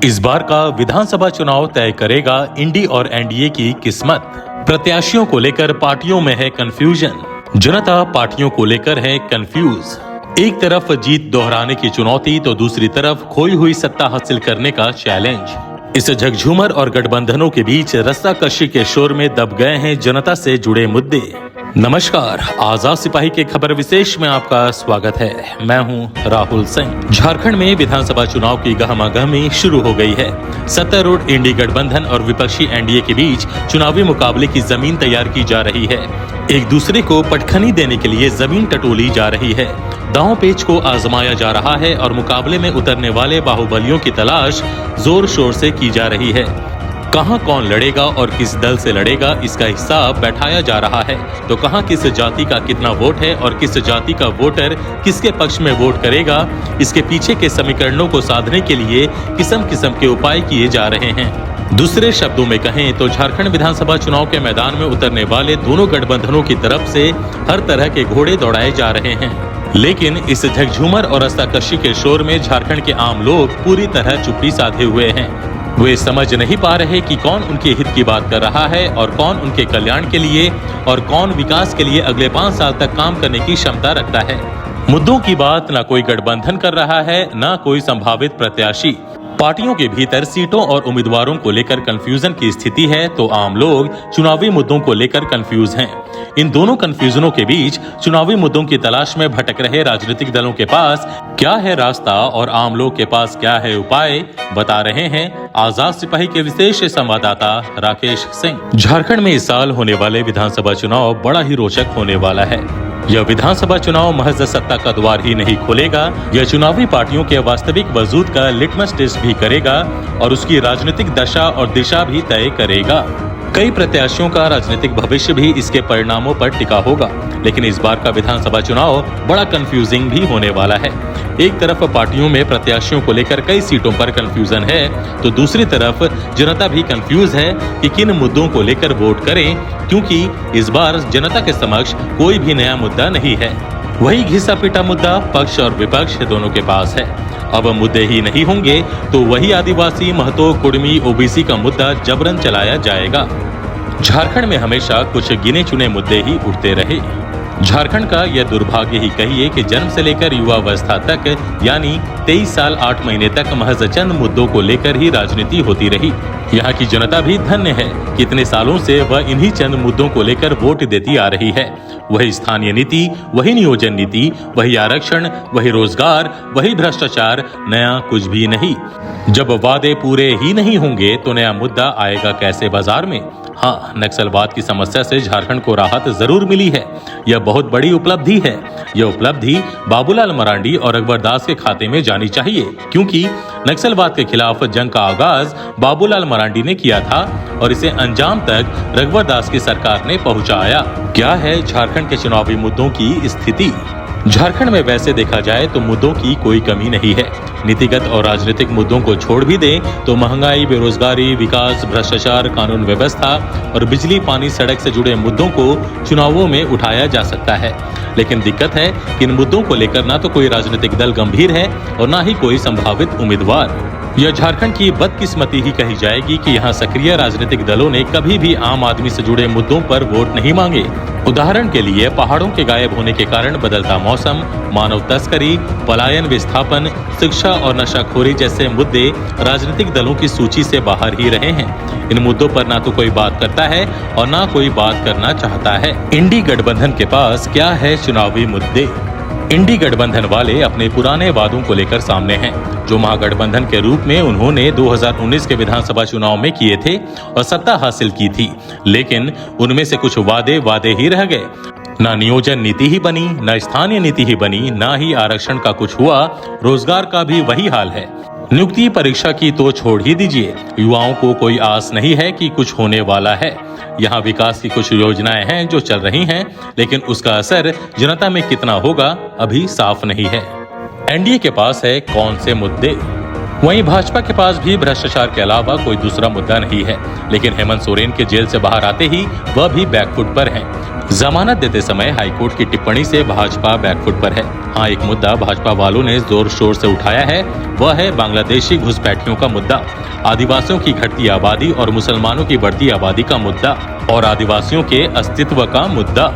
इस बार का विधानसभा चुनाव तय करेगा इंडी और एनडीए की किस्मत। प्रत्याशियों को लेकर पार्टियों में है कंफ्यूजन। जनता पार्टियों को लेकर है कंफ्यूज। एक तरफ जीत दोहराने की चुनौती तो दूसरी तरफ खोई हुई सत्ता हासिल करने का चैलेंज। इस झकझूमर और गठबंधनों के बीच रस्साकशी के शोर में दब गए हैं जनता से जुड़े मुद्दे। नमस्कार, आजाद सिपाही के खबर विशेष में आपका स्वागत है। मैं हूं राहुल सिंह। झारखंड में विधानसभा चुनाव की गहमागहमी शुरू हो गई है। सत्तारूढ़ इंडी गठबंधन और विपक्षी एनडीए के बीच चुनावी मुकाबले की जमीन तैयार की जा रही है। एक दूसरे को पटखनी देने के लिए जमीन टटोली जा रही है। दांव पेच को आजमाया जा रहा है और मुकाबले में उतरने वाले बाहुबलियों की तलाश जोर शोर से की जा रही है। कहां कौन लड़ेगा और किस दल से लड़ेगा, इसका हिसाब बैठाया जा रहा है। तो कहां किस जाति का कितना वोट है और किस जाति का वोटर किसके पक्ष में वोट करेगा, इसके पीछे के समीकरणों को साधने के लिए किस्म किस्म के उपाय किए जा रहे हैं। दूसरे शब्दों में कहें तो झारखंड विधानसभा चुनाव के मैदान में उतरने वाले दोनों गठबंधनों की तरफ से हर तरह के घोड़े दौड़ाए जा रहे हैं। लेकिन इस झकझूमर और रस्साकशी के शोर में झारखंड के आम लोग पूरी तरह चुप्पी साधे हुए हैं। वे समझ नहीं पा रहे कि कौन उनके हित की बात कर रहा है और कौन उनके कल्याण के लिए और कौन विकास के लिए अगले 5 साल तक काम करने की क्षमता रखता है। मुद्दों की बात न कोई गठबंधन कर रहा है, न कोई संभावित प्रत्याशी। पार्टियों के भीतर सीटों और उम्मीदवारों को लेकर कंफ्यूजन की स्थिति है, तो आम लोग चुनावी मुद्दों को लेकर कंफ्यूज हैं। इन दोनों कंफ्यूजनों के बीच चुनावी मुद्दों की तलाश में भटक रहे राजनीतिक दलों के पास क्या है रास्ता और आम लोग के पास क्या है उपाय, बता रहे हैं आजाद सिपाही के विशेष संवाददाता राकेश सिंह। झारखंड में इस साल होने वाले विधानसभा चुनाव बड़ा ही रोचक होने वाला है। यह विधानसभा चुनाव महज सत्ता का द्वार ही नहीं खोलेगा, यह चुनावी पार्टियों के वास्तविक वजूद का लिटमस टेस्ट भी करेगा और उसकी राजनीतिक दशा और दिशा भी तय करेगा। कई प्रत्याशियों का राजनीतिक भविष्य भी इसके परिणामों पर टिका होगा। लेकिन इस बार का विधानसभा चुनाव बड़ा कंफ्यूजिंग भी होने वाला है। एक तरफ पार्टियों में प्रत्याशियों को लेकर कई सीटों पर कंफ्यूजन है, तो दूसरी तरफ जनता भी कंफ्यूज है कि किन मुद्दों को लेकर वोट करें, क्योंकि इस बार जनता के समक्ष कोई भी नया मुद्दा नहीं है। वही घिसा पिटा मुद्दा पक्ष और विपक्ष दोनों के पास है। अब मुद्दे ही नहीं होंगे तो वही आदिवासी, महतो, कुर्मी, ओबीसी का मुद्दा जबरन चलाया जाएगा। झारखंड में हमेशा कुछ गिने चुने मुद्दे ही उठते रहे। झारखंड का यह दुर्भाग्य ही कहिए कि जन्म से लेकर युवावस्था तक यानी 23 साल 8 महीने तक महज चंद मुद्दों को लेकर ही राजनीति होती रही। यहाँ की जनता भी धन्य है। कितने सालों से वह इन्हीं चंद मुद्दों को लेकर वोट देती आ रही है। वही स्थानीय नीति, वही नियोजन नीति, वही आरक्षण, वही रोजगार, वही भ्रष्टाचार, नया कुछ भी नहीं। जब वादे पूरे ही नहीं होंगे तो नया मुद्दा आएगा कैसे बाजार में। हाँ, नक्सलवाद की समस्या से झारखंड को राहत जरूर मिली है। यह बहुत बड़ी उपलब्धि है। यह उपलब्धि बाबूलाल मरांडी और रघुवर दास के खाते में जानी चाहिए, क्योंकि नक्सलवाद के खिलाफ जंग का आगाज बाबूलाल मरांडी ने किया था और इसे अंजाम तक रघुवर दास की सरकार ने पहुंचाया। क्या है झारखंड के चुनावी मुद्दों की स्थिति? झारखंड में वैसे देखा जाए तो मुद्दों की कोई कमी नहीं है। नीतिगत और राजनीतिक मुद्दों को छोड़ भी दें तो महंगाई, बेरोजगारी, विकास, भ्रष्टाचार, कानून व्यवस्था और बिजली, पानी, सड़क से जुड़े मुद्दों को चुनावों में उठाया जा सकता है। लेकिन दिक्कत है कि इन मुद्दों को लेकर ना तो कोई राजनीतिक दल गंभीर है और ना ही कोई संभावित उम्मीदवार। यह झारखंड की बदकिस्मती ही कही जाएगी कि यहाँ सक्रिय राजनीतिक दलों ने कभी भी आम आदमी से जुड़े मुद्दों पर वोट नहीं मांगे। उदाहरण के लिए पहाड़ों के गायब होने के कारण बदलता मौसम, मानव तस्करी, पलायन, विस्थापन, शिक्षा और नशाखोरी जैसे मुद्दे राजनीतिक दलों की सूची से बाहर ही रहे हैं। इन मुद्दों पर ना तो कोई बात करता है और ना कोई बात करना चाहता है। इंडी गठबंधन के पास क्या है चुनावी मुद्दे? इंडी गठबंधन वाले अपने पुराने वादों को लेकर सामने हैं, जो महागठबंधन के रूप में उन्होंने 2019 के विधानसभा चुनाव में किए थे और सत्ता हासिल की थी। लेकिन उनमें से कुछ वादे ही रह गए। ना नियोजन नीति ही बनी, ना स्थानीय नीति ही बनी, ना ही आरक्षण का कुछ हुआ। रोजगार का भी वही हाल है। नियुक्ति परीक्षा की तो छोड़ ही दीजिए, युवाओं को कोई आस नहीं है कि कुछ होने वाला है। यहाँ विकास की कुछ योजनाएं हैं जो चल रही हैं, लेकिन उसका असर जनता में कितना होगा अभी साफ नहीं है। एनडीए के पास है कौन से मुद्दे? वहीं भाजपा के पास भी भ्रष्टाचार के अलावा कोई दूसरा मुद्दा नहीं है। लेकिन हेमंत सोरेन के जेल से बाहर आते ही वह भी बैकफुट पर हैं। जमानत देते समय हाईकोर्ट की टिप्पणी से भाजपा बैकफुट पर है। हाँ, एक मुद्दा भाजपा वालों ने जोर शोर से उठाया है, वह है बांग्लादेशी घुसपैठियों का मुद्दा, आदिवासियों की घटती आबादी और मुसलमानों की बढ़ती आबादी का मुद्दा और आदिवासियों के अस्तित्व का मुद्दा।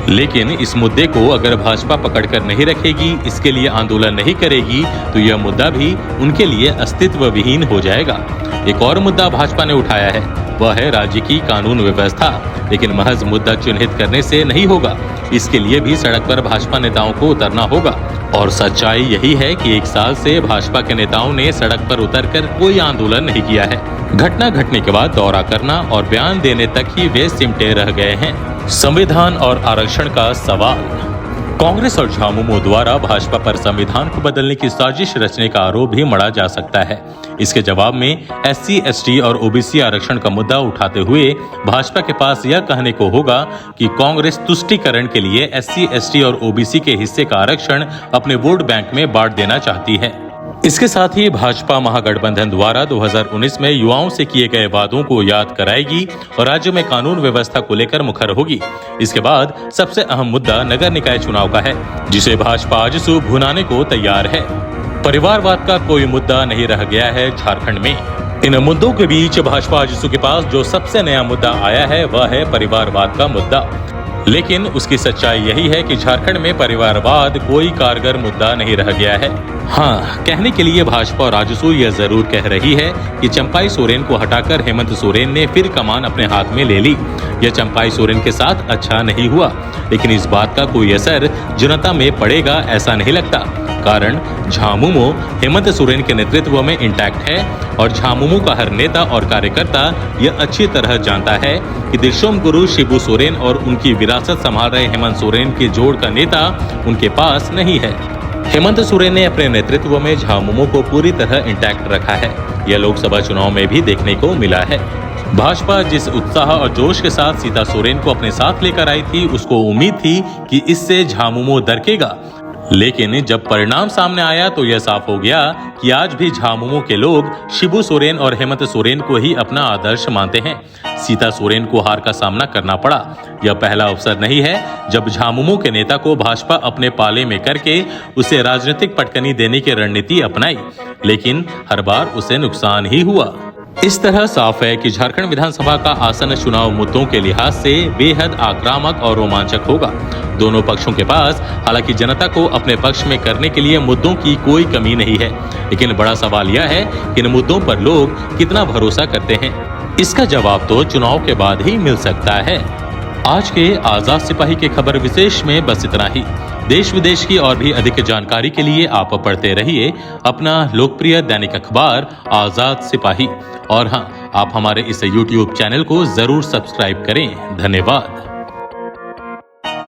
लेकिन इस मुद्दे को अगर भाजपा पकड़कर नहीं रखेगी, इसके लिए आंदोलन नहीं करेगी, तो यह मुद्दा भी उनके लिए अस्तित्व विहीन हो जाएगा। एक और मुद्दा भाजपा ने उठाया है, वह है राज्य की कानून व्यवस्था। लेकिन महज मुद्दा चिन्हित करने से नहीं होगा, इसके लिए भी सड़क पर भाजपा नेताओं को उतरना होगा। और सच्चाई यही है कि 1 साल से भाजपा के नेताओं ने सड़क पर उतरकर कोई आंदोलन नहीं किया है। घटना घटने के बाद दौरा करना और बयान देने तक ही वे सिमटे रह गए हैं। संविधान और आरक्षण का सवाल। कांग्रेस और झामुमो द्वारा भाजपा पर संविधान को बदलने की साजिश रचने का आरोप भी मढ़ा जा सकता है। इसके जवाब में SC, ST और OBC आरक्षण का मुद्दा उठाते हुए भाजपा के पास यह कहने को होगा कि कांग्रेस तुष्टीकरण के लिए SC, ST और OBC के हिस्से का आरक्षण अपने वोट बैंक में बांट देना चाहती है। इसके साथ ही भाजपा महागठबंधन द्वारा 2019 में युवाओं से किए गए वादों को याद कराएगी और राज्य में कानून व्यवस्था को लेकर मुखर होगी। इसके बाद सबसे अहम मुद्दा नगर निकाय चुनाव का है, जिसे भाजपा आजसू भुनाने को तैयार है। परिवारवाद का कोई मुद्दा नहीं रह गया है झारखंड में। इन मुद्दों के बीच भाजपा आजसू के पास जो सबसे नया मुद्दा आया है, वह है परिवारवाद का मुद्दा। लेकिन उसकी सच्चाई यही है कि झारखंड में परिवारवाद कोई कारगर मुद्दा नहीं रह गया है। हाँ, कहने के लिए भाजपा और आजसू यह जरूर कह रही है कि चंपाई सोरेन को हटाकर हेमंत सोरेन ने फिर कमान अपने हाथ में ले ली। यह चंपाई सोरेन के साथ अच्छा नहीं हुआ, लेकिन इस बात का कोई असर जनता में पड़ेगा ऐसा नहीं लगता। कारण झामुमो हेमंत सोरेन के नेतृत्व में इंटैक्ट है और झामुमो का हर नेता और कार्यकर्ता यह अच्छी तरह जानता है कि दिशोम गुरु शिबू सोरेन और उनकी विरासत संभाल रहे हेमंत सोरेन के जोड़ का नेता उनके पास नहीं है। हेमंत सोरेन ने अपने नेतृत्व में झामुमो को पूरी तरह इंटैक्ट रखा है। यह लोकसभा चुनाव में भी देखने को मिला है। भाजपा जिस उत्साह और जोश के साथ सीता सोरेन को अपने साथ लेकर आई थी, उसको उम्मीद थी कि इससे झामुमो दरकेगा। लेकिन जब परिणाम सामने आया तो यह साफ हो गया कि आज भी झामुमो के लोग शिबू सोरेन और हेमंत सोरेन को ही अपना आदर्श मानते हैं। सीता सोरेन को हार का सामना करना पड़ा। यह पहला अवसर नहीं है जब झामुमो के नेता को भाजपा अपने पाले में करके उसे राजनीतिक पटकनी देने की रणनीति अपनाई, लेकिन हर बार उसे नुकसान ही हुआ। इस तरह साफ है कि झारखंड विधानसभा का आसन चुनाव मुद्दों के लिहाज से बेहद आक्रामक और रोमांचक होगा। दोनों पक्षों के पास हालांकि जनता को अपने पक्ष में करने के लिए मुद्दों की कोई कमी नहीं है, लेकिन बड़ा सवाल यह है कि इन मुद्दों पर लोग कितना भरोसा करते हैं। इसका जवाब तो चुनाव के बाद ही मिल सकता है। आज के आजाद सिपाही के खबर विशेष में बस इतना ही। देश विदेश की और भी अधिक जानकारी के लिए आप पढ़ते रहिए अपना लोकप्रिय दैनिक अखबार आजाद सिपाही। और हाँ, आप हमारे इस YouTube चैनल को जरूर सब्सक्राइब करें। धन्यवाद।